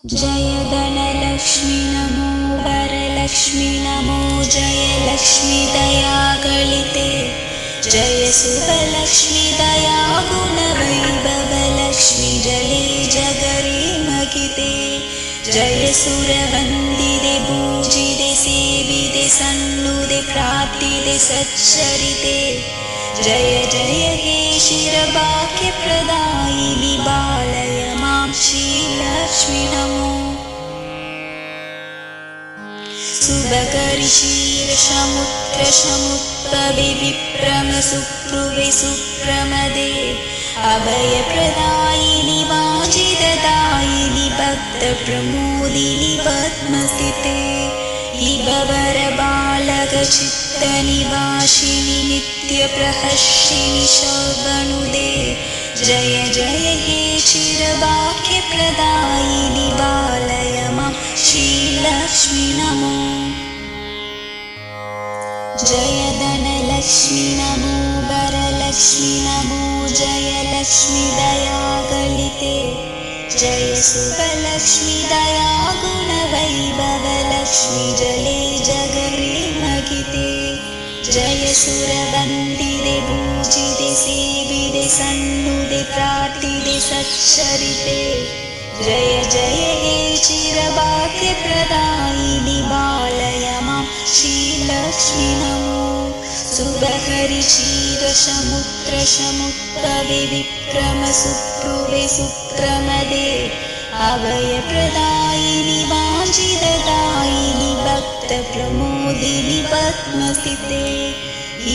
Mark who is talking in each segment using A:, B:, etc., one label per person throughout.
A: जय धनलक्ष्मी नमो वरलक्ष्मी नमो जय लक्ष्मी दयागलिते जय सुभलक्ष्मी दया गुणवैभवलक्ष्मी जले जगरे मगिते जय सुरवन्दिते पूजिते सेविते सन्नुते प्रार्थिते सच्चरिते जय जय हे क्षीरभाग्यप्रदायिनि बालय मां श्रीलक्ष्मी नमो सुभकरि क्षीरसमुद्रसमुद्भवे विप्रमसुप्रुवे सुप्रमदे अभयप्रदायिनि वाञ्छितदायिनि भक्तप्रमोदिनि पद्मस्थिते इबवरबालकचित्तनिवासिनि नित्यप्रहर्षिणि शोभनुदे जय जय हे क्षीरभाग्यप्रदायिनि बालय मां श्रीलक्ष्मी नमो जय धनलक्ष्मी नमो वरलक्ष्मी नमो जय लक्ष्मी दयागलिते जय सुभलक्ष्मी दया गुणवैभवलक्ष्मी जले जगरे मगिते जय सुरवन्दिते पूजिते सेविते सन्नुते प्रार्थिते सच्चरिते जय जय हे क्षीरभाग्यप्रदायिनि बालय मां श्रीलक्ष्मी नमो सुभकरि क्षीरसमुद्रसमुद्भवे विक्रमसुप्रुवे सुप्रमदे अभयप्रदायिनि वाञ्छितदायिनि भक्तप्रमोदिनि पद्मस्थिते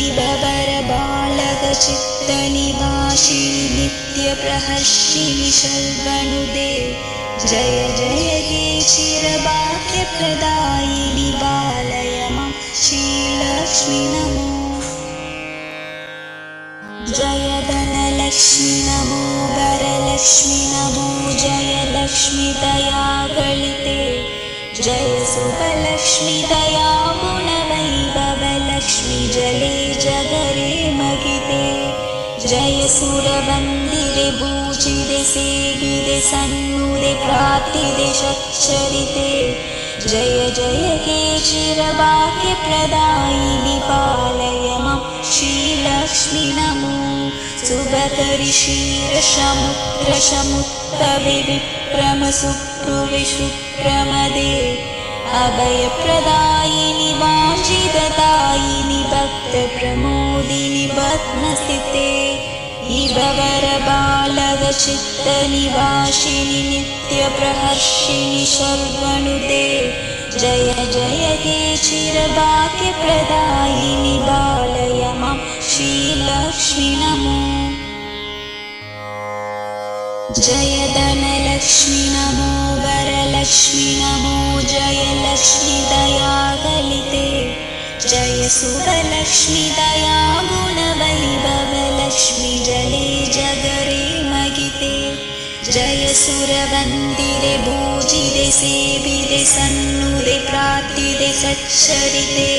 A: इबवरबालकचित्तनिवासिनि नित्यप्रहर्षिणि शोभनुदे जय जय हे क्षीरभाग्यप्रदायिनि बालय मां श्रीलक्ष्मी नमो जय धनलक्ष्मी नमो वरलक्ष्मी नमो जय लक्ष्मी दयागलिते जय सुभलक्ष्मी दया गुणवैभवलक्ष्मी जले जगरे मगिते जय सुरवन्दिते पूजिते सेविते सन्नुते प्रार्थिते सच्चरिते जय जय हे क्षीरभाग्यप्रदायिनि बालय मां श्रीलक्ष्मी नमो सुभकरि क्षीरसमुद्रसमुद्भवे विप्रमसुप्रुवे सुप्रमदे अभयप्रदायिनि वाञ्छितदायिनि भक्तप्रमोदिनि पद्मस्थिते इबवरबालकचित्तनिवासिनि नित्यप्रहर्षिणि शोभनुदे जय जय हे क्षीरभाग्यप्रदायिनि बालय मां श्रीलक्ष्मी नमो जय धनलक्ष्मी नमो वरलक्ष्मी नमो जय लक्ष्मी दयागलिते जय सुभलक्ष्मी दया गुणवैभवलक्ष्मी जले जगरे मगिते जय सुरवन्दिते पूजिते सेविते सन्नुते प्रार्थिते सच्चरिते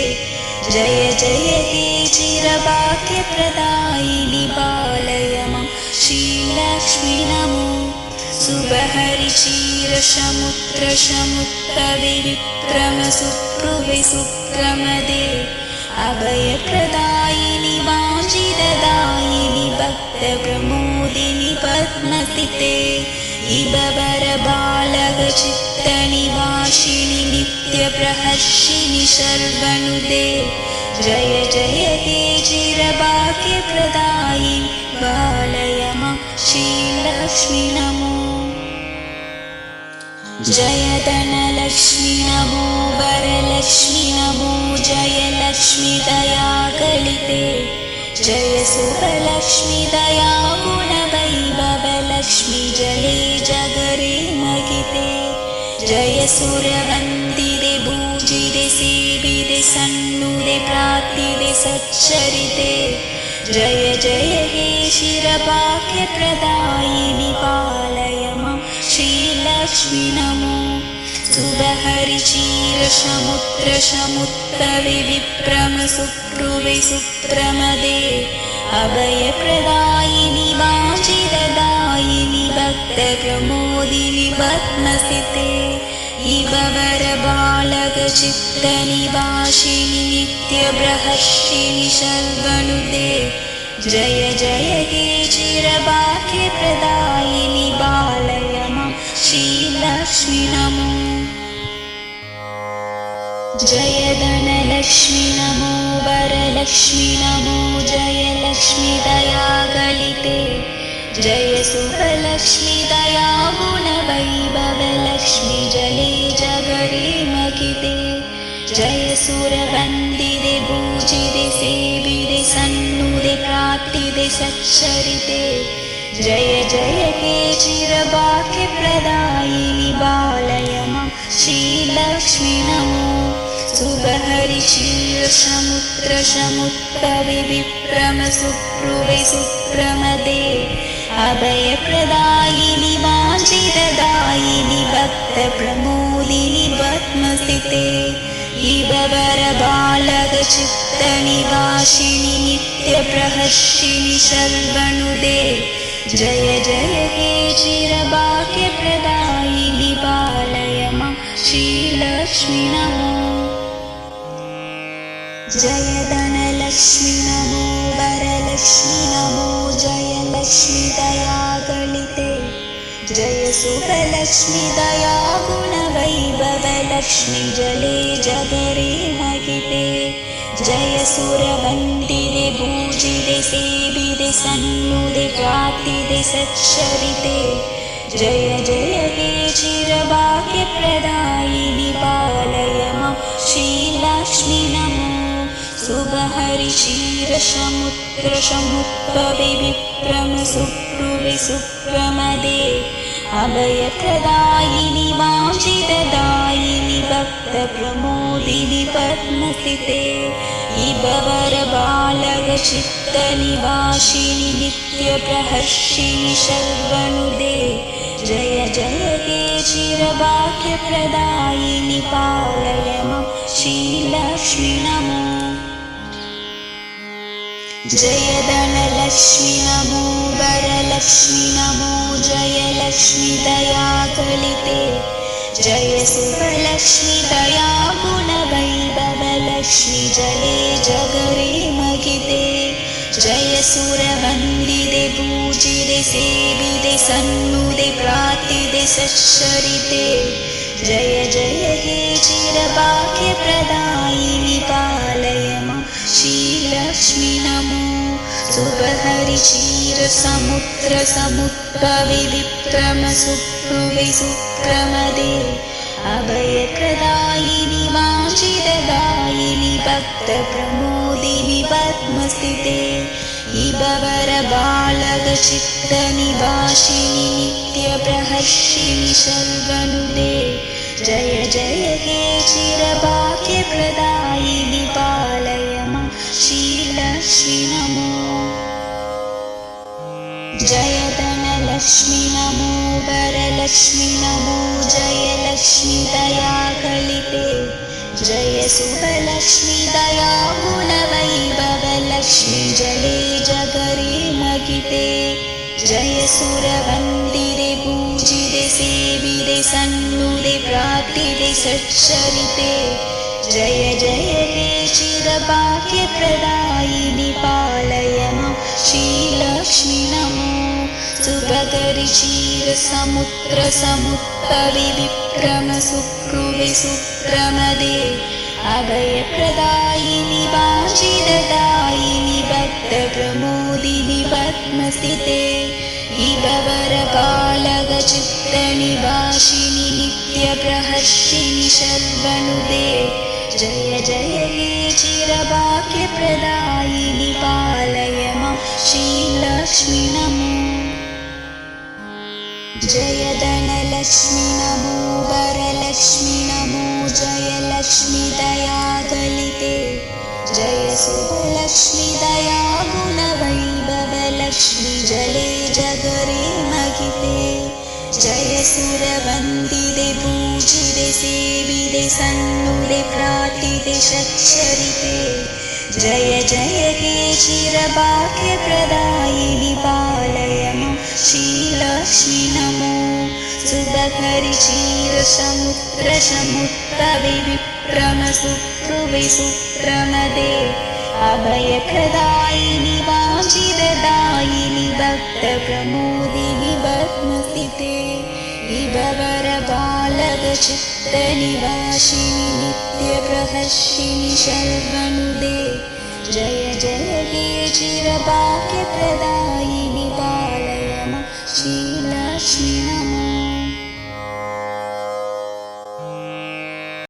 A: जय जय हे क्षीरभाग्यप्रदायिनि बालय मां श्रीलक्ष्मी नमो सुभकरि क्षीरसमुद्रसमुद्भवे विक्रमसुप्रुवे सुप्रमदे अभयप्रदायिनि वाञ्छितदायिनि भक्तप्रमोदिनि पद्मस्थिते इबवरबालकचित्तनिवासिनि नित्यप्रहर्षिणि शोभनुदे जय जय हे क्षीरभाग्यप्रदायिनि बालय मां श्रीलक्ष्मी नमो जय धनलक्ष्मी नमो वरलक्ष्मी नमो जय लक्ष्मी दयागलिते जय सुभलक्ष्मी दया गुणवैभवलक्ष्मी जले जगरे मगिते जय सुरवन्दिते पूजिते सेविते सन्नुते प्रार्थिते सच्चरिते जय जय हे क्षीरभाग्यप्रदायिनि बालय मां श्रीलक्ष्मी नमो सुभकरि क्षीरसमुद्रसमुद्भवे विप्रमसुप्रुवे सुप्रमदे अभयप्रदायिनि वाञ्छितदायिनि भक्त भक्तप्रमोदिनि पद्मस्थिते इबवरबालकचित्तनिवासिनि नित्यप्रहर्षिणि शर्वनुते जय जय हे चिरभाग्यप्रदायिनि पालय मां श्रीलक्ष्मी नमो जय धनलक्ष्मी नमो वरलक्ष्मी नमो जय लक्ष्मी दयागलिते जय शुभलक्ष्मी दया गुणवैभवलक्ष्मी जले जगरे मगिते जय सुरवन्दिते पूजिते सेविते सन्नुते प्रार्थिते सच्चरिते जय जय हे चिरभाग्यप्रदायिनि पालय मां श्रीलक्ष्मी नमो शुभहरि क्षीरसमुद्रसमुद्भवे विप्रमसुप्रुवे सुप्रमदे अभयप्रदायिनि वाञ्छितदायिनि भक्तप्रमोदिनि पद्मस्थिते इबवरबालकचित्तनिवासिनि नित्यप्रहर्षिणि शर्वनुते जय जय हे चिरभाग्यप्रदायिनि पालय मां श्रीलक्ष्मी नमो जय धनलक्ष्मी नमो वरलक्ष्मी नमो जय लक्ष्मी दयागलिते जय शुभलक्ष्मी दया गुणवैभवलक्ष्मी जले जगरे मगिते जय सुरवन्दिते पूजिते सेविते सन्नुते प्रार्थिते सच्चरिते जय जय हे चिरभाग्यप्रदायिनि पालय मां श्रीलक्ष्मी नमो शुभहरि क्षीरसमुद्रसमुद्भवे विप्रमसुप्रुवे सुप्रमदे अभयप्रदायिनि वाञ्छितदायिनि भक्तप्रमोदिनि पद्मस्थिते इबवरबालकचित्तनिवासिनि नित्यप्रहर्षिणि शर्वनुते जय जय हे चिरभाग्यप्रदायिनि पालय मां श्रीलक्ष्मी नमो जय धनलक्ष्मी नमो वरलक्ष्मी नमो जय लक्ष्मी दयागलिते जय शुभलक्ष्मी दया गुणवैभवलक्ष्मी जले जगरे मगिते जय सुरवन्दिते पूजिते सेविते सन्नुते प्रार्थिते सच्चरिते जय जय हे चिरभाग्यप्रदायिनि पालय मां श्रीलक्ष्मी नमो शुभहरि क्षीरसमुद्रसमुद्भवे विप्रमसुप्रुवे सुप्रमदे अभयप्रदायिनि वाञ्छितदायिनि भक्तप्रमोदिनि पद्मस्थिते इबवरबालकचित्तनिवासिनि नित्यप्रहर्षिणि शर्वनुते जय जय हे चिरभाग्यप्रदायिनि पालय मां श्रीलक्ष्मी नमो जय धनलक्ष्मी नमो वरलक्ष्मी नमो जय लक्ष्मी दयागलिते जय शुभलक्ष्मी दया गुणवैभवलक्ष्मी जले जगरे मगिते जय सुरवन्दिते पूजिते सेविते सन्नुते प्रार्थिते सच्चरिते जय जय हे चिरभाग्यप्रदायिनि पालय मां श्रीलक्ष्मी नमो शुभहरि क्षीरसमुद्रसमुद्भवे विप्रमसुप्रुवे सुप्रमदे अभयप्रदायिनि वाञ्छितदायिनि भक्तप्रमोदिनि पद्मस्थिते इबवरबालकचित्तनिवासिनि नित्यप्रहर्षिणि शर्वनुते जय जय हे चिरभाग्यप्रदायिनि पालय मां श्रीलक्ष्मी नमो जय धनलक्ष्मी नमो वरलक्ष्मी नमो जय लक्ष्मी दयागलिते जय शुभलक्ष्मी दया गुणवैभवलक्ष्मी जले जगरे मगिते जय सुरवन्दिते पूजिते सेविते सन्नुते प्रार्थिते सच्चरिते जय जय हे चिरभाग्यप्रदायिनि पालय मां श्रीलक्ष्मी नमो सुबकरि क्षीरसमुद्रसमुद्भवे विप्रमसुभ्रुवे सुप्रमदे अभयप्रदायिनि वाञ्छितदायिनि भक्तप्रमोदिनि पद्मसिते विभवरबालकचित्तनिवासिनि नित्यप्रहर्षिणि शर्वनुदे जय जय हे चिरभाग्य